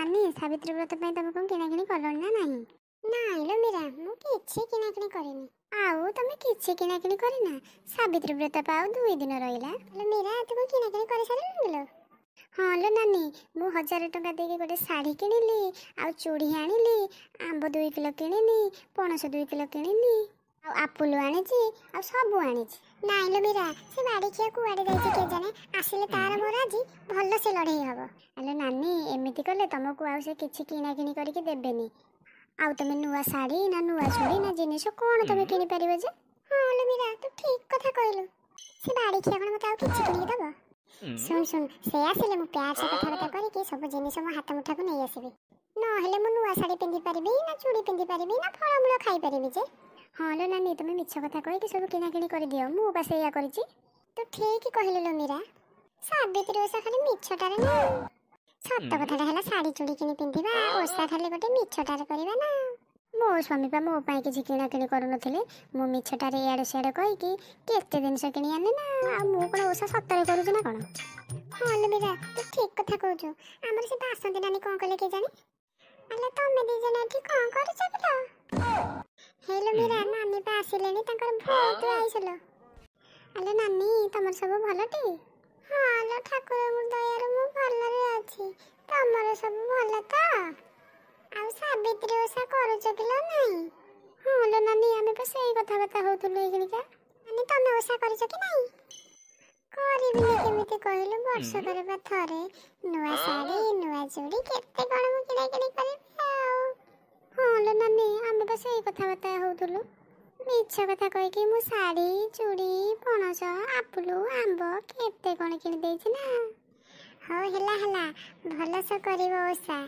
नानी सावित्री व्रत पे तुम कौन किणाकिणी कलण ना नहीं? नाई लो मीरा मु किछि किणाकिणी करिनी। आउ तमे किछि किणाकिणी करिना? सावित्री व्रत पाउ 2 दिन रहिला। लो मीरा तुम किणाकिणी करि सारिलु लो? हाँ लो नानी मु 1000 टका देके गोटे साड़ी किनिली आ चूड़ी आनिली आंब 2 किलो किनिली पणस 2 किलो किनिली आ आपुल आनिची आ सब आनिची। नाई लो मीरा से बाड़ी किया कुआडे जाइछि के जाने आसिले तार मोर आजी भल से लड़ाई हबो। हेलो नानी एमिति कले तुमको आउ से किछि किणाकिणी करिके देबेनी। आउ तमे नुआ साड़ी ना नुआ चूड़ी ना जिनिस कोन तमे किनि परिबे जे? हां लो मीरा तू ठीक कथा कहलु। से बाड़ी किया कोन मते आउ किछि किनि दबो? सुन सुन से आसिले मु प्यार से कथा बता करिके सब जिनिस मो हाथ मुठा को नै आसीबे। न हेले मु नुआ साड़ी पिंदी परिबी ना चूड़ी पिंदी परिबी ना फळमूल खाई परिबी जे? हाँ लो नानी तुम मिछ कथा कहि सब किणाकिणी कर दियो मु बस एया करिछि। तो ठीक कहले लो मीरा सावित्री ओसा खाली मिछटारे ना सत्य कथाटा हला साड़ी चूड़ी किनि पिंधिबा ओसा खाली गोटे मिछटारे करबा ना। मो स्वामी पा मो पाई किछि किणाकिणी करू नथिले मु मिछटारे याडे सेडे कहि कि केते दिन से किनि आने ना आ मु कोन ओसा सत्तरे करू ना कोन? हां लो मीरा तू ठीक कथा कहजो हमर से आसंती नानी कोन कहले के जानी? अले तमे दी जना ठीक कोन करछ किलो? हेलो मीरा नानी पा आसिलेनी तंकर बहुत आइसलो। अले नानी तमर सब भलटी? हां लो ठाकुर दयार मु भलरे अछि तमर सब भल त? आ सावित्री ओसा करूछ किलो नहीं? हां लो नानी हमें बस एई कथा बता होतुलो एखनिका। नानी तमे ओसा करूछ कि नहीं? करिबिनी केमिति कहलु वर्ष करे बा थरे नुआ साड़ी नुआ चूड़ी केते कोन मु किणाकिणी करबी आउ। हां लो नानी हमें बस एई कथा बता होतुलो मिछ कथा कहि कि मु साड़ी चूड़ी पणस आपुलु आंब केते कोन किनि देछि ना। हो हेला हेला भलस करिवो ओसा।